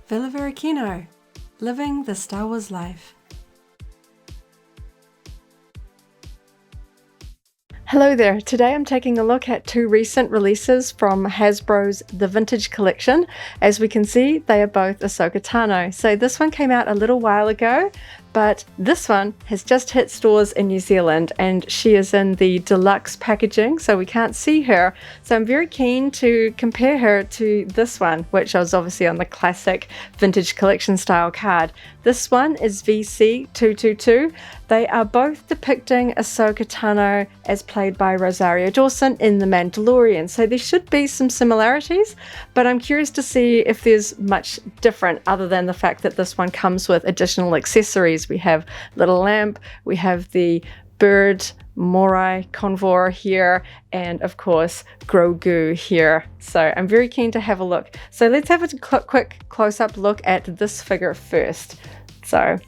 Varykino, living the Star Wars life. Hello there, today I'm taking a look at two recent releases from Hasbro's The Vintage Collection. As we can see, they are both Ahsoka Tano. So this one came out a little while ago, but this one has just hit stores in New Zealand and she is in the deluxe packaging, so we can't see her. So I'm very keen to compare her to this one, which was obviously on the classic Vintage Collection style card. This one is VC222. They are both depicting Ahsoka Tano as played by Rosario Dawson in The Mandalorian. So there should be some similarities, but I'm curious to see if there's much different other than the fact that this one comes with additional accessories. We have little lamp, we have the bird Morai convor here, and of course Grogu here. So I'm very keen to have a look. So let's have a quick close-up look at this figure first. So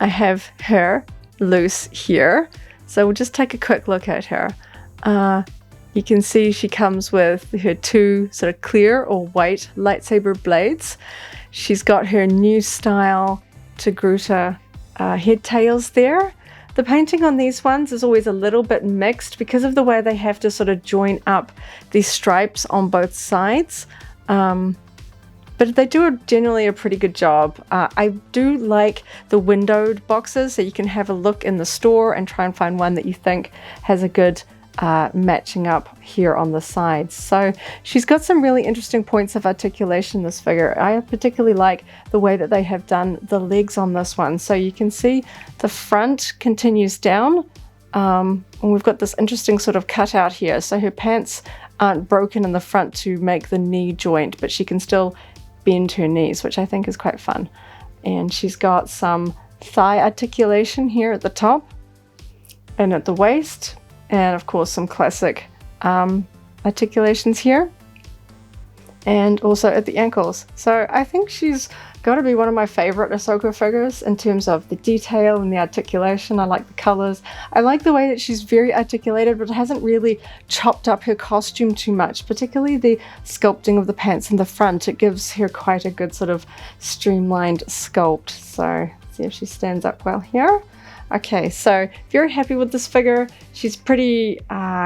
I have her loose here, so we'll just take a quick look at her. You can see she comes with her two sort of clear or white lightsaber blades. She's got her new style Togruta head tails there. The painting on these ones is always a little bit mixed because of the way they have to sort of join up these stripes on both sides. But they do generally a pretty good job. I do like the windowed boxes, so you can have a look in the store and try and find one that you think has a good matching up here on the sides. So she's got some really interesting points of articulation, this figure. I particularly like the way that they have done the legs on this one. So you can see the front continues down, and we've got this interesting sort of cutout here. So her pants aren't broken in the front to make the knee joint, but she can still bend her knees, which I think is quite fun. And she's got some thigh articulation here at the top and at the waist, and of course some classic articulations here and also at the ankles. So I think she's got to be one of my favorite Ahsoka figures in terms of the detail and the articulation. I like the colors. I like the way that she's very articulated, but hasn't really chopped up her costume too much, particularly the sculpting of the pants in the front. It gives her quite a good sort of streamlined sculpt. So see if she stands up well here. Okay, so very happy with this figure. She's pretty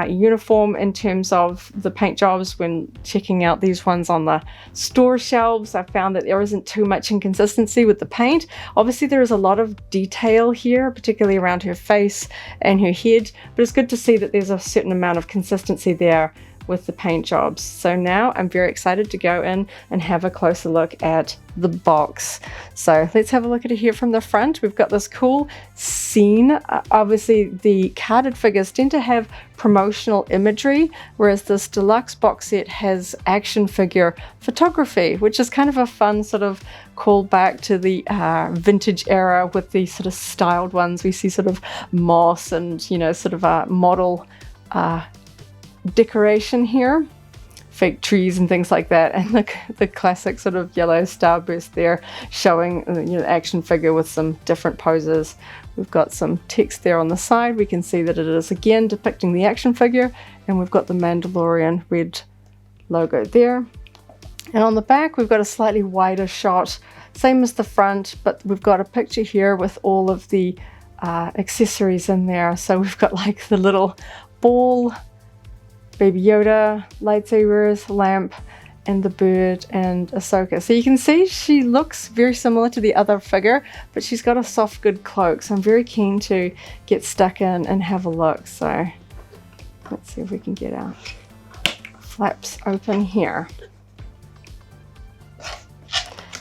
uniform in terms of the paint jobs. When checking out these ones on the store shelves, I found that there isn't too much inconsistency with the paint. Obviously there is a lot of detail here, particularly around her face and her head, but it's good to see that there's a certain amount of consistency there with the paint jobs. So now I'm very excited to go in and have a closer look at the box. So let's have a look at it here from the front. We've got this cool scene. Obviously the carded figures tend to have promotional imagery, whereas this deluxe box set has action figure photography, which is kind of a fun sort of callback to the vintage era with the sort of styled ones. We see sort of moss and, you know, sort of a model decoration here, fake trees and things like that, and the classic sort of yellow starburst there showing, you know, action figure with some different poses. We've got some text there on the side. We can see that it is again depicting the action figure, and we've got the Mandalorian red logo there. And on the back we've got a slightly wider shot, same as the front, but we've got a picture here with all of the accessories in there. So we've got like the little ball, Baby Yoda, lightsabers, lamp, and the bird and Ahsoka. So you can see she looks very similar to the other figure, but she's got a soft good cloak. So I'm very keen to get stuck in and have a look. So let's see if we can get our flaps open here.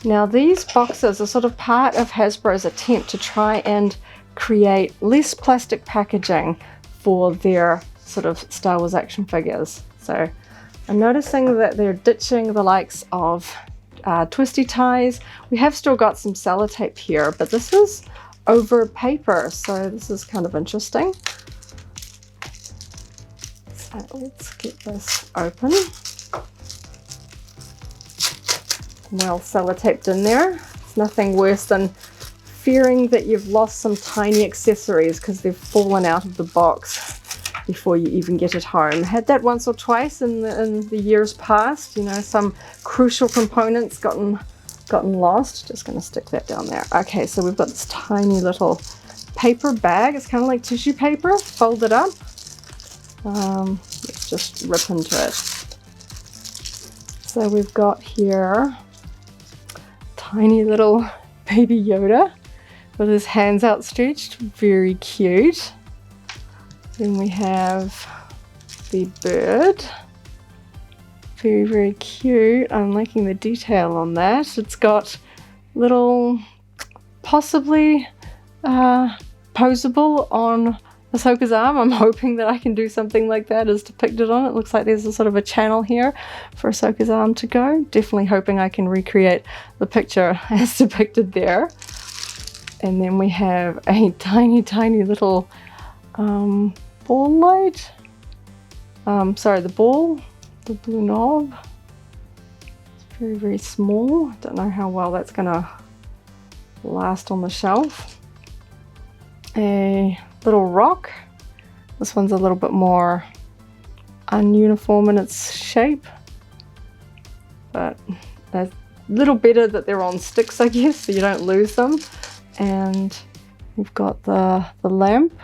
Now these boxes are sort of part of Hasbro's attempt to try and create less plastic packaging for their sort of Star Wars action figures. So I'm noticing that they're ditching the likes of twisty ties. We have still got some sellotape here, but this is over paper, so this is kind of interesting. So let's get this open. Well sellotaped in there. It's nothing worse than fearing that you've lost some tiny accessories because they've fallen out of the box before you even get it home. Had that once or twice in the years past, you know, some crucial components gotten gotten lost. Just going to stick that down there. Okay, so we've got this tiny little paper bag. It's kind of like tissue paper, folded up. Let's just rip into it. So we've got here tiny little baby Yoda with his hands outstretched, very cute. Then we have the bird, very, very cute. I'm liking the detail on that. It's got little, possibly posable on Ahsoka's arm. I'm hoping that I can do something like that as depicted on it. Looks like there's a sort of a channel here for Ahsoka's arm to go. Definitely hoping I can recreate the picture as depicted there. And then we have a tiny, tiny little ball light. Sorry, the ball, the blue knob. It's very, very small. Don't know how well that's gonna last on the shelf. A little rock. This one's a little bit more ununiform in its shape, but a little better that they're on sticks, I guess, so you don't lose them. And we've got the lamp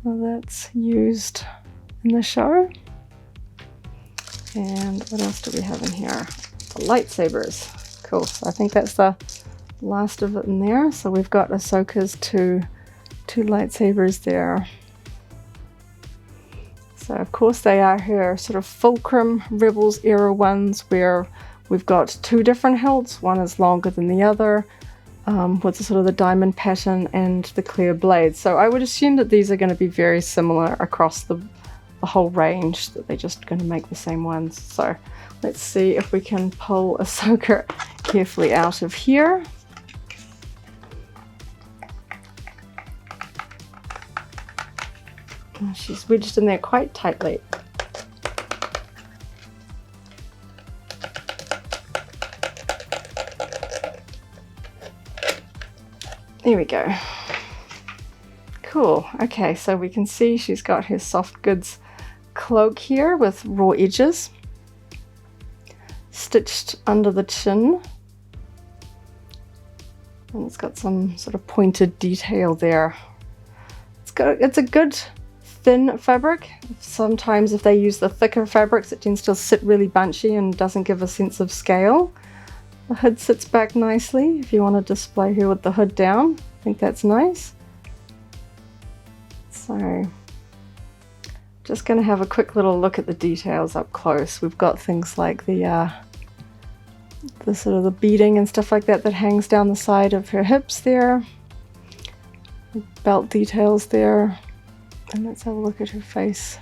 that's used in the show. And what else do we have in here? The lightsabers. Cool. So I think that's the last of it in there. So we've got Ahsoka's two lightsabers there. So of course they are her sort of fulcrum Rebels era ones, where we've got two different hilts. One is longer than the other, with the sort of the diamond pattern and the clear blade. So I would assume that these are going to be very similar across the whole range, that they're just going to make the same ones. So let's see if we can pull Ahsoka carefully out of here. She's wedged in there quite tightly. There we go. Cool. Okay, so we can see she's got her soft goods cloak here with raw edges stitched under the chin. And it's got some sort of pointed detail there. It's a good thin fabric. Sometimes if they use the thicker fabrics, it tends to sit really bunchy and doesn't give a sense of scale. The hood sits back nicely if you want to display her with the hood down. I think that's nice. So just going to have a quick little look at the details up close. We've got things like the sort of the beading and stuff like that hangs down the side of her hips there. Belt details there. And let's have a look at her face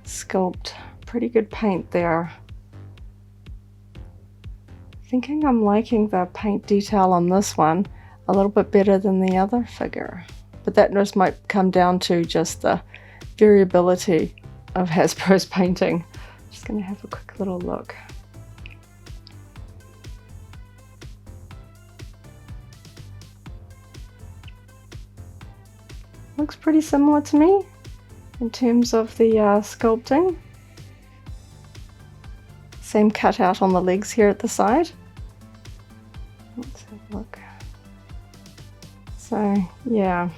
sculpt. Pretty good paint there. Thinking I'm liking the paint detail on this one a little bit better than the other figure. But that just might come down to just the variability of Hasbro's painting. Just going to have a quick little look. Looks pretty similar to me in terms of the sculpting. Same cutout on the legs here at the side. Let's have a look. So yeah,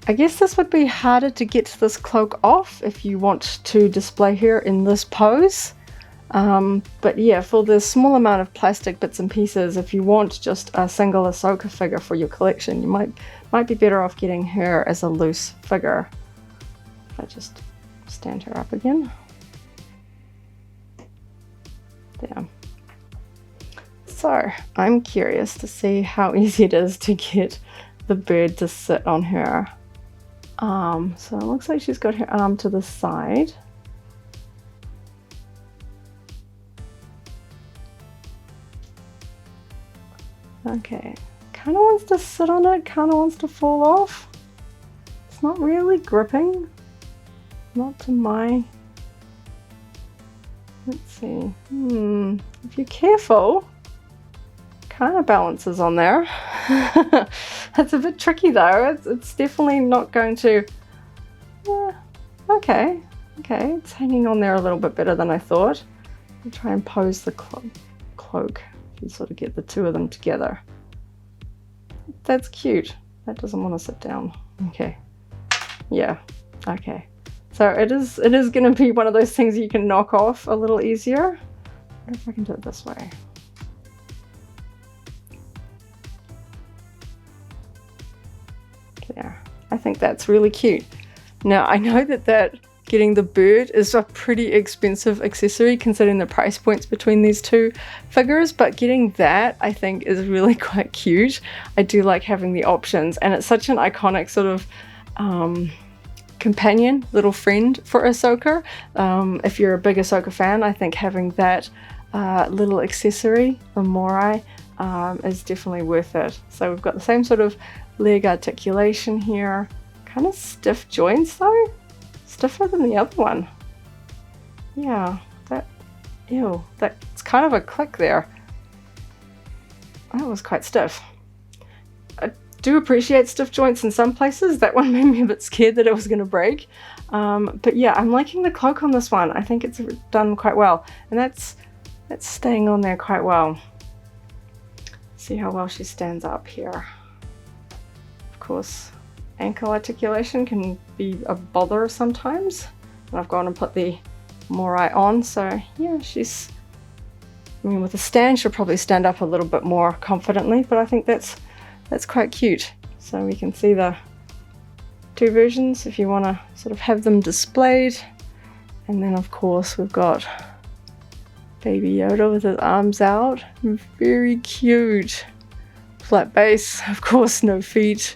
I guess this would be harder to get this cloak off if you want to display her in this pose. But yeah, for the small amount of plastic bits and pieces, if you want just a single Ahsoka figure for your collection, you might be better off getting her as a loose figure. If I just stand her up again. There. So I'm curious to see how easy it is to get the bird to sit on her arm. So it looks like she's got her arm to the side. Okay, kind of wants to sit on it, kind of wants to fall off. It's not really gripping, not to my... Let's see, if you're careful, kind of balances on there. That's a bit tricky though. It's definitely not going to... okay, it's hanging on there a little bit better than I thought. I'll try and pose the cloak. You sort of get the two of them together. That's cute. That doesn't want to sit down. Okay. Yeah. Okay. So it is going to be one of those things you can knock off a little easier. I wonder if I can do it this way. There. I think that's really cute. Now I know that getting the bird is a pretty expensive accessory considering the price points between these two figures, but getting that I think is really quite cute. I do like having the options, and it's such an iconic sort of companion, little friend for Ahsoka. If you're a big Ahsoka fan, I think having that little accessory, the morai, is definitely worth it. So we've got the same sort of leg articulation here, kind of stiff joints though. Stiffer than the other one. Yeah, that's kind of a click there. That was quite stiff. I do appreciate stiff joints in some places. That one made me a bit scared that it was going to break. But yeah, I'm liking the cloak on this one. I think it's done quite well. And that's staying on there quite well. See how well she stands up here. Of course, ankle articulation can be a bother sometimes, and I've gone and put the morai on, so yeah, I mean with a stand she'll probably stand up a little bit more confidently, but I think that's quite cute. So we can see the two versions if you want to sort of have them displayed. And then of course we've got Baby Yoda with his arms out, very cute. Flat base, of course, no feet,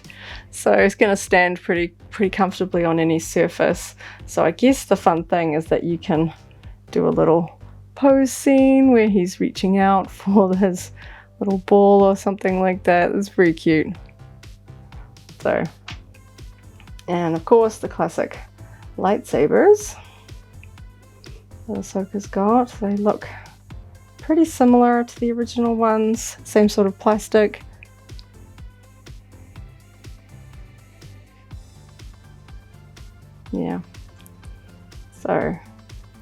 so it's going to stand pretty comfortably on any surface. So I guess the fun thing is that you can do a little pose scene where he's reaching out for his little ball or something like that. It's very cute. So, and of course the classic lightsabers that Ahsoka's got. They look pretty similar to the original ones, same sort of plastic. Yeah, so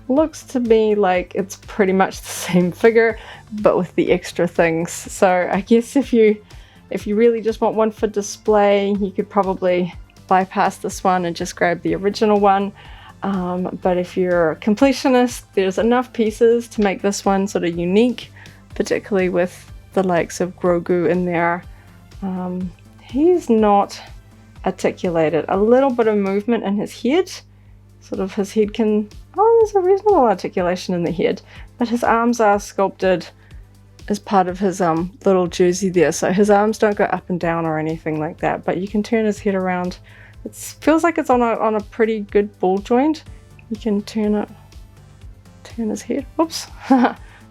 looks to me like it's pretty much the same figure but with the extra things. So I guess if you really just want one for display, you could probably bypass this one and just grab the original one. But if you're a completionist, there's enough pieces to make this one sort of unique, particularly with the likes of Grogu in there. He's not articulated. A little bit of movement in his head, sort of his head can, there's a reasonable articulation in the head, but his arms are sculpted as part of his little jersey there, so his arms don't go up and down or anything like that, but you can turn his head around. It feels like it's on a pretty good ball joint. You can turn his head, whoops,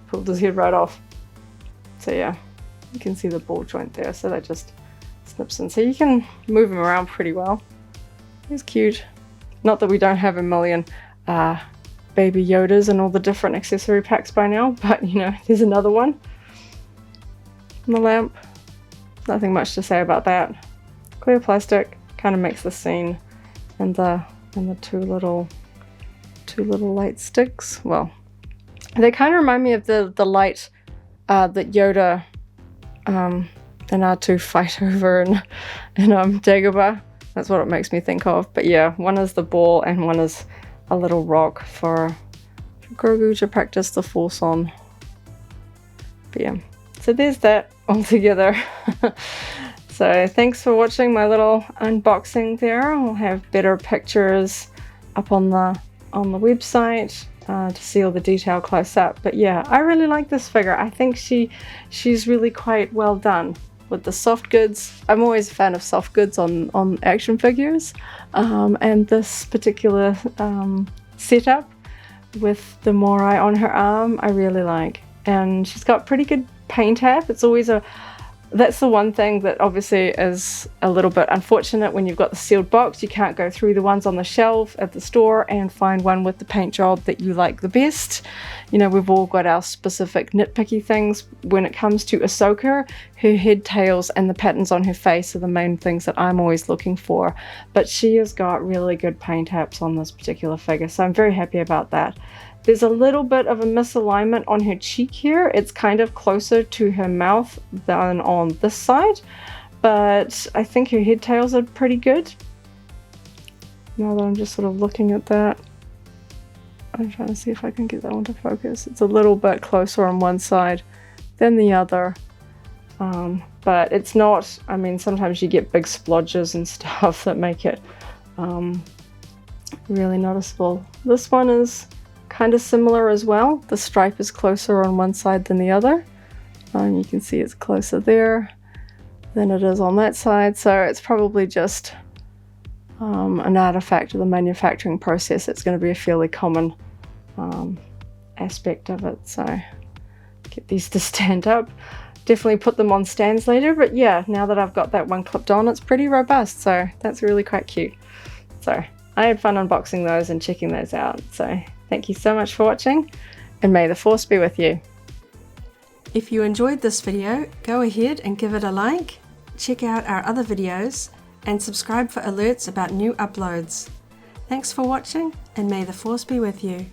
pulled his head right off. So yeah, you can see the ball joint there, so that just snips in. So you can move him around pretty well. He's cute. Not that we don't have a million Baby Yodas and all the different accessory packs by now, but you know, there's another one. And the lamp, nothing much to say about that. Clear plastic, kind of makes the scene, and the two little light sticks. Well, they kind of remind me of the light that Yoda and R2 fight over in Dagobah. That's what it makes me think of. But yeah, one is the ball and one is a little rock for Grogu to practice the Force on. But yeah, so there's that all together. So thanks for watching my little unboxing there. I'll have better pictures up on the website to see all the detail close up. But yeah, I really like this figure. I think she's really quite well done with the soft goods. I'm always a fan of soft goods on action figures, and this particular setup with the morai on her arm I really like, and she's got pretty good paint app. It's always that's the one thing that obviously is a little bit unfortunate when you've got the sealed box. You can't go through the ones on the shelf at the store and find one with the paint job that you like the best. You know, we've all got our specific nitpicky things. When it comes to Ahsoka, her head, tails, and the patterns on her face are the main things that I'm always looking for. But she has got really good paint apps on this particular figure, so I'm very happy about that. There's a little bit of a misalignment on her cheek here. It's kind of closer to her mouth than on this side, but I think her head tails are pretty good. Now that I'm just sort of looking at that, I'm trying to see if I can get that one to focus. It's a little bit closer on one side than the other, but it's not, I mean, sometimes you get big splodges and stuff that make it really noticeable. This one is kind of similar as well. The stripe is closer on one side than the other. You can see it's closer there than it is on that side, so it's probably just an artifact of the manufacturing process. It's going to be a fairly common aspect of it. So get these to stand up. Definitely put them on stands later, but yeah, now that I've got that one clipped on, it's pretty robust, so that's really quite cute. So I had fun unboxing those and checking those out, so thank you so much for watching, and may the Force be with you. If you enjoyed this video, go ahead and give it a like, check out our other videos, and subscribe for alerts about new uploads. Thanks for watching, and may the Force be with you.